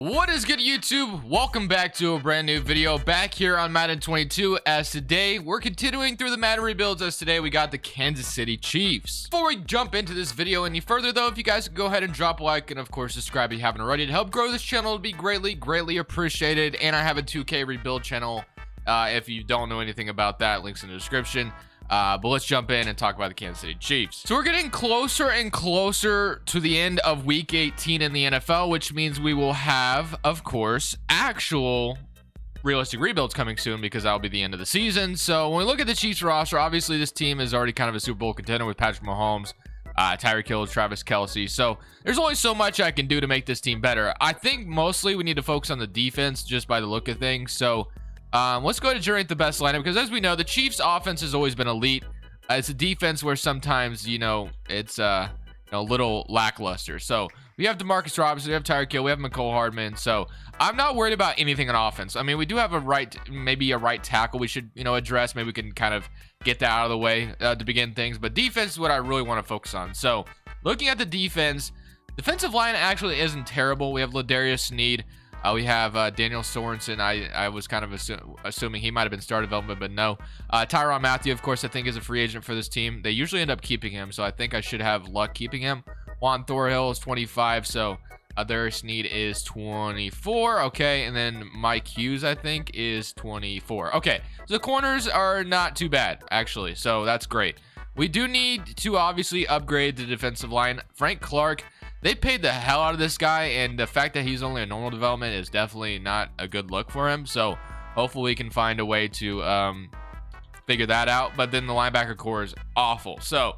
What is good, YouTube? Welcome back to a brand new video back here on Madden 22. As today we're continuing through the Madden rebuilds, as today we got the Kansas City Chiefs. Before we jump into this video any further though, if you guys could go ahead and drop a like and of course subscribe if you haven't already to help grow this channel, it'd be greatly appreciated. And I have a 2K rebuild channel. If you don't know anything about that, links in the description. But let's jump in and talk about the Kansas City Chiefs. So we're getting closer and closer to the end of week 18 in the NFL, which means we will have, of course, actual realistic rebuilds coming soon, because that'll be the end of the season. So when we look at the Chiefs roster, obviously this team is already kind of a Super Bowl contender with Patrick Mahomes, Tyreek Hill, Travis Kelce. So there's only so much I can do to make this team better. I think mostly we need to focus on the defense just by the look of things. So let's go ahead and generate the best lineup, because as we know, the Chiefs offense has always been elite. It's a defense where sometimes, it's a little lackluster. So we have DeMarcus Robinson, we have Tyreek Hill, we have McCole Hardman. So I'm not worried about anything on offense. I mean, we do have maybe a right tackle we should, address. Maybe we can kind of get that out of the way to begin things. But defense is what I really want to focus on. So looking at the defense, defensive line actually isn't terrible. We have Ladarius Sneed. We have Daniel Sorensen. I was kind of assuming he might have been star development, but no. Tyrann Mathieu, of course, I think is a free agent for this team. They usually end up keeping him, so I think I should have luck keeping him. Juan Thorhill is 25, so Ladarius Sneed is 24. Okay, and then Mike Hughes, I think, is 24. Okay, so the corners are not too bad, actually, so that's great. We do need to obviously upgrade the defensive line. Frank Clark, they paid the hell out of this guy, and the fact that he's only a normal development is definitely not a good look for him. So hopefully we can find a way to figure that out. But then the linebacker core is awful. So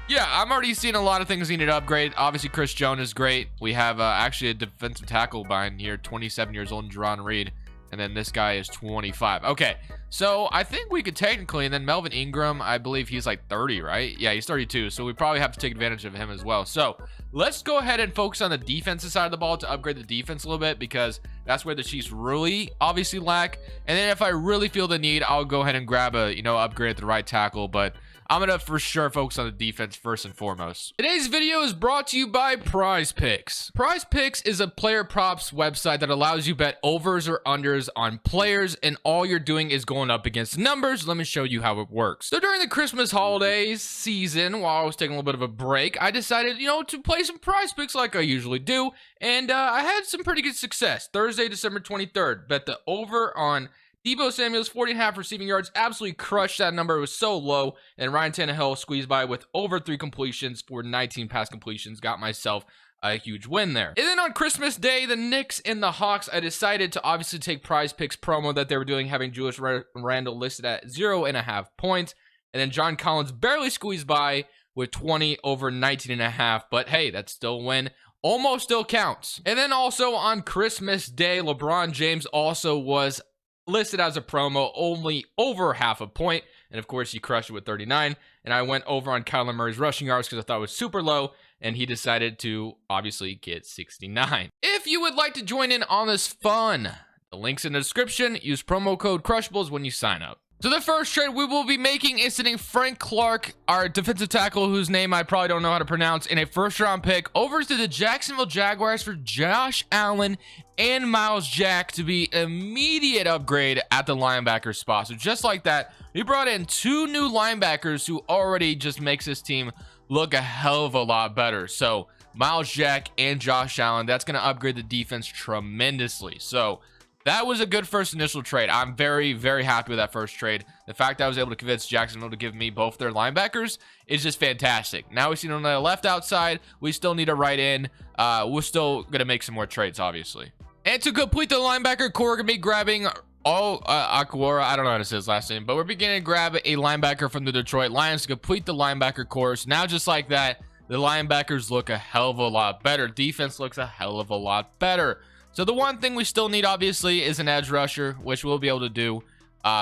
yeah, I'm already seeing a lot of things needed to upgrade. Obviously Chris Jones is great. We have actually a defensive tackle behind here, 27 years old, Jerron Reed. And then this guy is 25. Okay, so I think we could technically, and then Melvin Ingram, I believe he's like 30, right? Yeah, he's 32, so we probably have to take advantage of him as well. So let's go ahead and focus on the defensive side of the ball to upgrade the defense a little bit, because that's where the Chiefs really obviously lack. And then if I really feel the need, I'll go ahead and grab a, upgrade at the right tackle, but I'm gonna for sure focus on the defense first and foremost. Today's video is brought to you by PrizePicks. PrizePicks is a player props website that allows you bet overs or unders on players, and all you're doing is going up against numbers. Let me show you how it works. So during the Christmas holidays season, while I was taking a little bit of a break, I decided, to play some PrizePicks like I usually do, and I had some pretty good success. Thursday, December 23rd, bet the over on Deebo Samuel's 40.5 receiving yards, absolutely crushed that number. It was so low. And Ryan Tannehill squeezed by with over 3 completions for 19 pass completions. Got myself a huge win there. And then on Christmas Day, the Knicks and the Hawks, I decided to obviously take PrizePicks promo that they were doing, having Julius Randle listed at 0.5 points. And then John Collins barely squeezed by with 20 over 19.5. But hey, that's still a win. Almost still counts. And then also on Christmas Day, LeBron James also was listed as a promo, only over half a point, and of course he crushed it with 39. And I went over on Kyler Murray's rushing yards because I thought it was super low, and he decided to obviously get 69. If you would like to join in on this fun, the link's in the description. Use promo code Crushables when you sign up. So the first trade we will be making is sending Frank Clark, our defensive tackle, whose name I probably don't know how to pronounce, in a first-round pick over to the Jacksonville Jaguars for Josh Allen and Miles Jack to be immediate upgrade at the linebacker spot. So just like that, we brought in 2 new linebackers who already just makes this team look a hell of a lot better. So Miles Jack and Josh Allen, that's going to upgrade the defense tremendously. So that was a good first initial trade. I'm very happy with that first trade. The fact that I was able to convince Jacksonville to give me both their linebackers is just fantastic. Now we see on the left outside, we still need a right end. We're still going to make some more trades, obviously. And to complete the linebacker core, we're going to be grabbing Akwara. I don't know how to say his last name, but we're beginning to grab a linebacker from the Detroit Lions to complete the linebacker core. So now just like that, the linebackers look a hell of a lot better. Defense looks a hell of a lot better. So the one thing we still need, obviously, is an edge rusher, which we'll be able to do.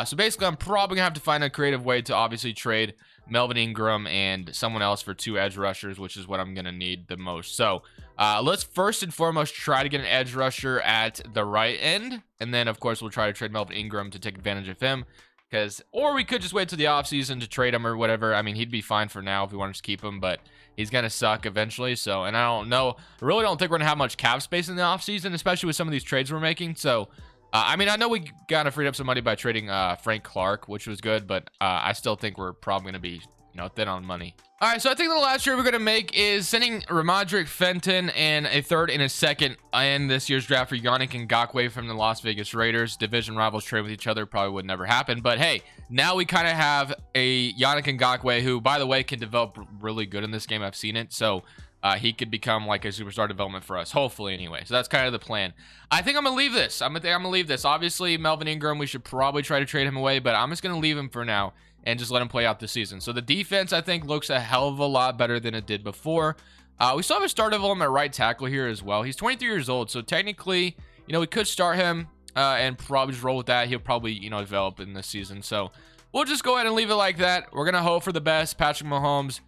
So basically, I'm probably going to have to find a creative way to obviously trade Melvin Ingram and someone else for 2 edge rushers, which is what I'm going to need the most. So let's first and foremost try to get an edge rusher at the right end. And then, of course, we'll try to trade Melvin Ingram to take advantage of him. Or we could just wait till the offseason to trade him or whatever. I mean, he'd be fine for now if we wanted to keep him. But he's gonna suck eventually. So, and I don't know, I really don't think we're gonna have much cap space in the offseason, especially with some of these trades we're making. So I mean, I know we kind of freed up some money by trading Frank Clark, which was good, but I still think we're probably gonna be, you know, thin on money. All right, so I think the last trade we're gonna make is sending Ramondre Fenton and a third and a second in this year's draft for Yannick Ngakoue from the Las Vegas Raiders. Division rivals trade with each other, probably would never happen, but hey, now we kind of have a Yannick Ngakoue who, by the way, can develop really good in this game. I've seen it, so he could become like a superstar development for us, hopefully, anyway. So that's kind of the plan. I think I'm gonna leave this. I'm gonna leave this. Obviously, Melvin Ingram, we should probably try to trade him away, but I'm just gonna leave him for now and just let him play out the season. So the defense, I think, looks a hell of a lot better than it did before. We still have a start of him at right tackle here as well. He's 23 years old, so technically, you know, we could start him and probably just roll with that. He'll probably, you know, develop in this season. So we'll just go ahead and leave it like that. We're gonna hope for the best. Patrick Mahomes,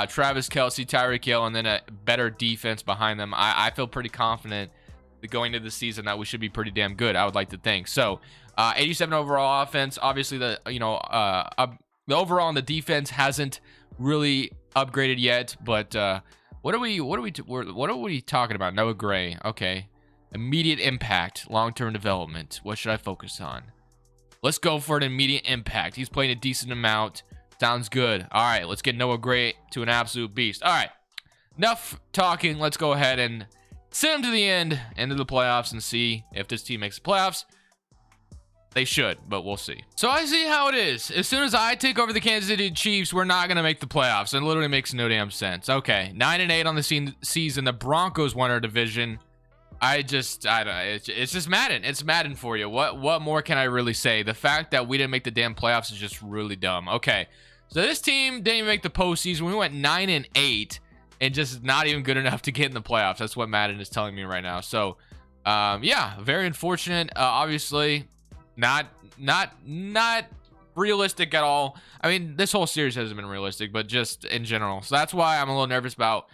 Travis Kelce, Tyreek Hill, and then a better defense behind them. I feel pretty confident that going into the season that we should be pretty damn good, I would like to think. So 87 overall offense. Obviously, the overall on the defense hasn't really upgraded yet, but what are we talking about? Noah Gray. Okay, immediate impact, long-term development. What should I focus on? Let's go for an immediate impact. He's playing a decent amount. Sounds good. All right, let's get Noah Gray to an absolute beast. All right, enough talking. Let's go ahead and send him to the end, into the playoffs, and see if this team makes the playoffs. They should, but we'll see. So I see how it is. As soon as I take over the Kansas City Chiefs, we're not going to make the playoffs. It literally makes no damn sense. Okay, 9-8 on the season. The Broncos won our division. I don't know. It's just Madden. It's Madden for you. What more can I really say? The fact that we didn't make the damn playoffs is just really dumb. Okay, so this team didn't even make the postseason. We went 9-8 and just not even good enough to get in the playoffs. That's what Madden is telling me right now. So, yeah, very unfortunate. Obviously, not realistic at all. I mean, this whole series hasn't been realistic, but just in general. So that's why I'm a little nervous about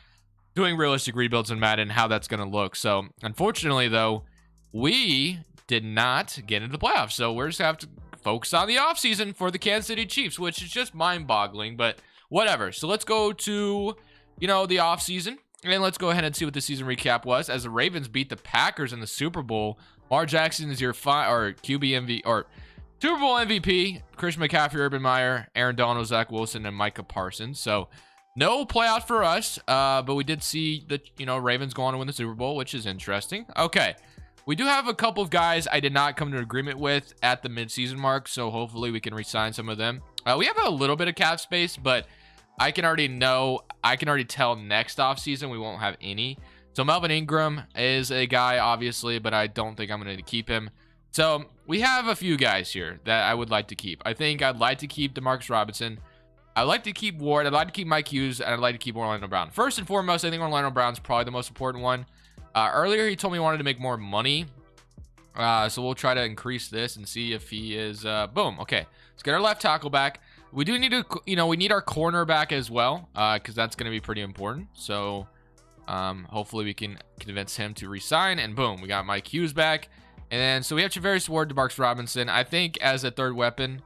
doing realistic rebuilds in Madden, how that's going to look. So unfortunately, though, we did not get into the playoffs. So we're just going to have to focus on the offseason for the Kansas City Chiefs, which is just mind-boggling, but whatever. So let's go to, you know, the offseason, and let's go ahead and see what the season recap was. As the Ravens beat the Packers in the Super Bowl, Lamar Jackson is your QB MVP or Super Bowl MVP. Christian McCaffrey, Urban Meyer, Aaron Donald, Zach Wilson, and Micah Parsons. So no playoff for us, but we did see the, you know, Ravens go on to win the Super Bowl, which is interesting. Okay, we do have a couple of guys I did not come to an agreement with at the midseason mark, so hopefully we can re-sign some of them. We have a little bit of cap space, but I can already tell next offseason we won't have any. So Melvin Ingram is a guy, obviously, but I don't think I'm going to keep him. So we have a few guys here that I would like to keep. I think I'd like to keep Demarcus Robinson. I'd like to keep Ward. I'd like to keep Mike Hughes, and I'd like to keep Orlando Brown. First and foremost, I think Orlando Brown's probably the most important one. Earlier, he told me he wanted to make more money. So we'll try to increase this and see if he is, boom. Okay, let's get our left tackle back. We do need to, you know, we need our corner back as well, because that's going to be pretty important. So hopefully we can convince him to resign, and boom, we got Mike Hughes back. And then, so we have Charvarius Ward, DeMarcus Robinson. I think as a third weapon,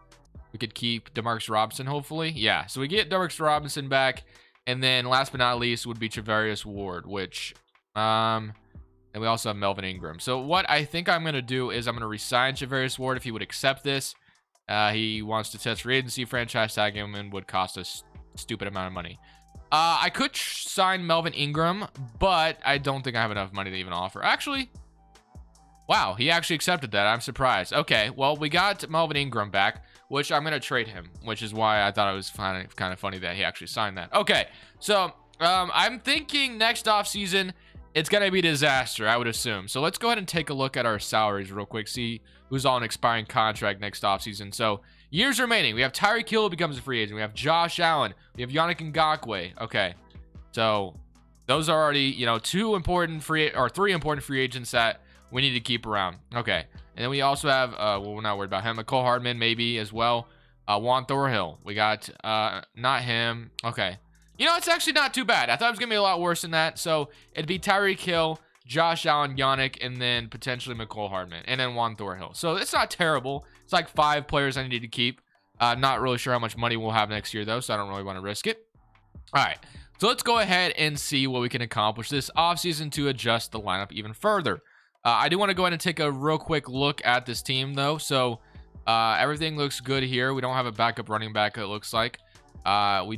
we could keep DeMarcus Robinson, hopefully. Yeah, so we get DeMarcus Robinson back. And then last but not least would be Charvarius Ward, which, and we also have Melvin Ingram. So what I think I'm going to do is I'm going to resign Charvarius Ward if he would accept this. He wants to test free agency, franchise tag him, and would cost us a stupid amount of money. I could sign Melvin Ingram, but I don't think I have enough money to even offer. Actually, wow, he actually accepted that. I'm surprised. Okay, well, we got Melvin Ingram back, which I'm going to trade him, which is why I thought it was kind of funny that he actually signed that. Okay, so I'm thinking next offseason, it's going to be a disaster, I would assume. So let's go ahead and take a look at our salaries real quick, see who's on an expiring contract next offseason. So years remaining, we have Tyreek Hill becomes a free agent. We have Josh Allen. We have Yannick Ngakoue. Okay, so those are already, you know, three important free agents that we need to keep around. Okay, and then we also have, well, we're not worried about him. Mecole Hardman maybe as well. Juan Thorhill. We got, not him. Okay. You know, it's actually not too bad. I thought it was going to be a lot worse than that. So it'd be Tyreek Hill, Josh Allen, Yannick, and then potentially Mecole Hardman, and then Juan Thorhill. So it's not terrible. It's like 5 players I need to keep. Not really sure how much money we'll have next year, though, so I don't really want to risk it. All right. So let's go ahead and see what we can accomplish this offseason to adjust the lineup even further. I do want to go ahead and take a real quick look at this team though. So everything looks good here. We don't have a backup running back, it looks like. Who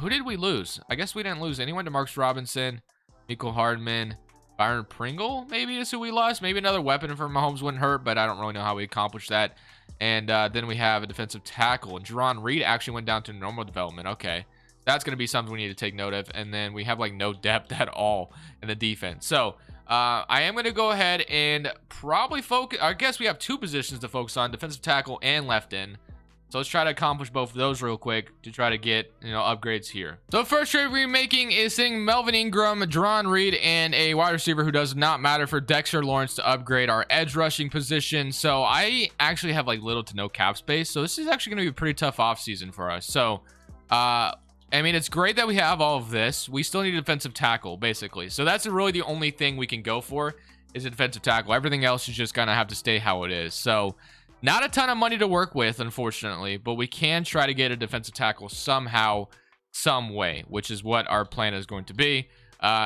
did we lose? I guess we didn't lose anyone. To Marcus Robinson, Mecole Hardman, Byron Pringle maybe is who we lost. Maybe another weapon for Mahomes wouldn't hurt, but I don't really know how we accomplished that. And then we have a defensive tackle, and Jerron Reed actually went down to normal development. Okay, that's going to be something we need to take note of. And then we have like no depth at all in the defense. So I am going to go ahead and probably focus. I guess we have two positions to focus on, defensive tackle and left end. So let's try to accomplish both of those real quick to try to get, upgrades here. So first trade we're making is seeing Melvin Ingram, Jerron Reed, and a wide receiver who does not matter for Dexter Lawrence to upgrade our edge rushing position. So I actually have like little to no cap space. So this is actually going to be a pretty tough offseason for us. So, I mean, it's great that we have all of this. We still need a defensive tackle, basically. So that's really the only thing we can go for is a defensive tackle. Everything else is just going to have to stay how it is. So not a ton of money to work with, unfortunately, but we can try to get a defensive tackle somehow, some way, which is what our plan is going to be.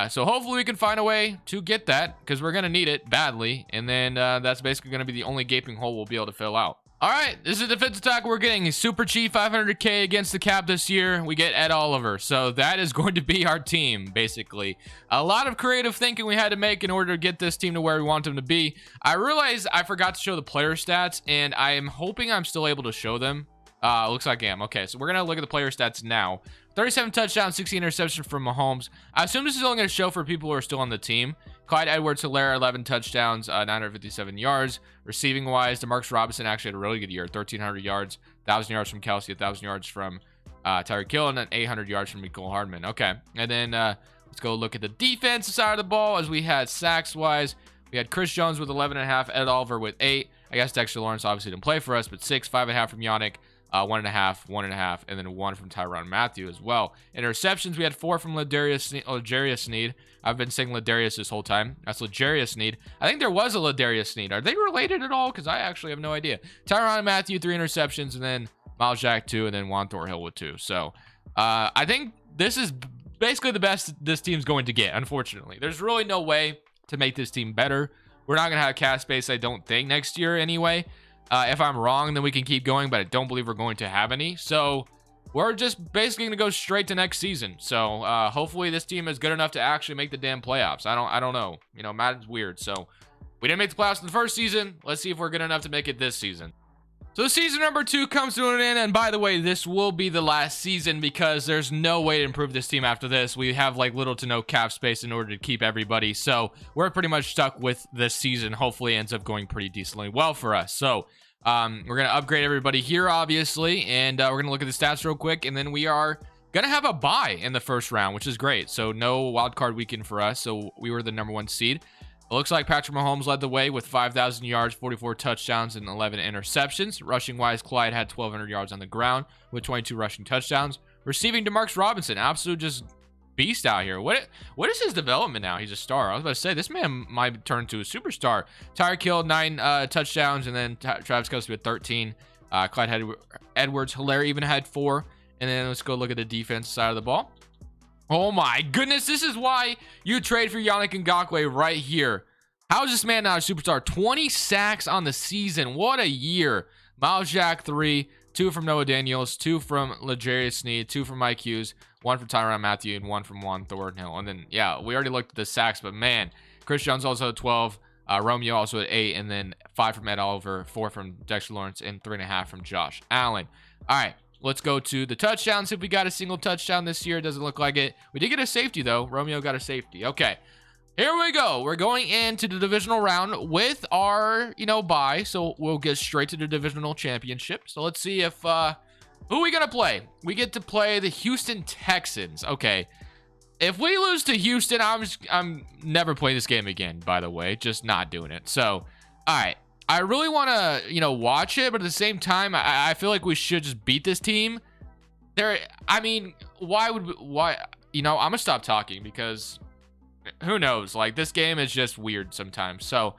So hopefully we can find a way to get that because we're going to need it badly. And then that's basically going to be the only gaping hole we'll be able to fill out. All right, this is a defensive tackle. We're getting super cheap, 500K against the cap this year. We get Ed Oliver. So that is going to be our team, basically. A lot of creative thinking we had to make in order to get this team to where we want them to be. I realized I forgot to show the player stats, and I am hoping I'm still able to show them. Looks like I am. Okay, so we're going to look at the player stats now. 37 touchdowns, 16 interceptions from Mahomes. I assume this is only going to show for people who are still on the team. Clyde Edwards-Helaire, 11 touchdowns, 957 yards. Receiving wise, DeMarcus Robinson actually had a really good year. 1,300 yards, 1,000 yards from Kelsey, 1,000 yards from Tyreek Hill, and then 800 yards from Mecole Hardman. Okay, and then let's go look at the defensive side of the ball. As we had sacks wise, we had Chris Jones with 11.5, Ed Oliver with 8. I guess Dexter Lawrence obviously didn't play for us, but 6, 5.5 from Yannick. 1.5, 1.5, and then 1 from Tyrann Mathieu as well. Interceptions, we had 4 from L'Jarius Sneed. I've been saying Ladarius this whole time. That's L'Jarius Sneed. I think there was a Ladarius Sneed. Are they related at all? Because I actually have no idea. Tyrann Mathieu, 3 interceptions, and then Miles Jack 2, and then Juan Thornhill with 2. So I think this is basically the best this team's going to get, unfortunately. There's really no way to make this team better. We're not going to have cap space, I don't think, next year anyway. If I'm wrong, then we can keep going, but I don't believe we're going to have any. So we're just basically going to go straight to next season. So hopefully this team is good enough to actually make the damn playoffs. I don't know. Madden's weird. So we didn't make the playoffs in the first season. Let's see if we're good enough to make it this season. So season number 2 comes to an end. And by the way, this will be the last season because there's no way to improve this team after this. We have like little to no cap space in order to keep everybody. So we're pretty much stuck with this season. Hopefully it ends up going pretty decently well for us. So we're going to upgrade everybody here, obviously. And we're going to look at the stats real quick. And then we are going to have a bye in the first round, which is great. So no wild card weekend for us. So we were the number 1 seed. It looks like Patrick Mahomes led the way with 5,000 yards, 44 touchdowns, and 11 interceptions. Rushing-wise, Clyde had 1,200 yards on the ground with 22 rushing touchdowns. Receiving, DeMarcus Robinson, absolute just beast out here. What is his development now? He's a star. I was about to say, this man might turn to a superstar. Tyreek Hill, 9 touchdowns, and then Travis Kelce with 13. Clyde Edwards-Helaire even had 4. And then let's go look at the defense side of the ball. Oh my goodness, this is why you trade for Yannick Ngakoue right here. How is this man not a superstar? 20 sacks on the season. What a year. Miles Jack 3, 2 from Noah Daniels, 2 from L'Jarius Sneed, 2 from Mike Hughes, 1 from Tyrann Mathieu, and 1 from Juan Thornhill. And then, yeah, we already looked at the sacks, but man, Chris Jones also had 12, Romeo also at 8, and then 5 from Ed Oliver, 4 from Dexter Lawrence, and 3.5 from Josh Allen. All right. Let's go to the touchdowns. If we got a single touchdown this year, it doesn't look like it. We did get a safety, though. Romeo got a safety. Okay, here we go. We're going into the divisional round with our, bye. So we'll get straight to the divisional championship. So let's see if, who are we going to play? We get to play the Houston Texans. Okay, if we lose to Houston, I'm never playing this game again, by the way. Just not doing it. So, all right. I really want to, watch it, but at the same time, I feel like we should just beat this team. Why? I'm going to stop talking because who knows? Like, this game is just weird sometimes. So,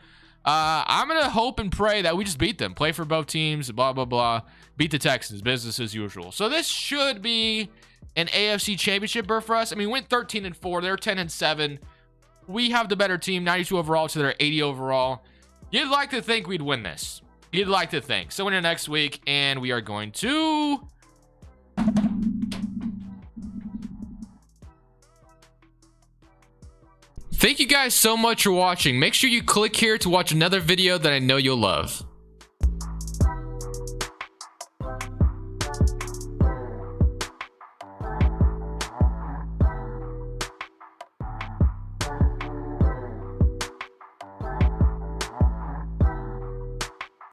I'm going to hope and pray that we just beat them. Play for both teams, blah, blah, blah. Beat the Texans, business as usual. So, this should be an AFC championship berth for us. I mean, we went 13-4. They're 10-7. We have the better team, 92 overall to their 80 overall. You'd like to think we'd win this. You'd like to think. So, into next week, and we are going to... Thank you guys so much for watching. Make sure you click here to watch another video that I know you'll love.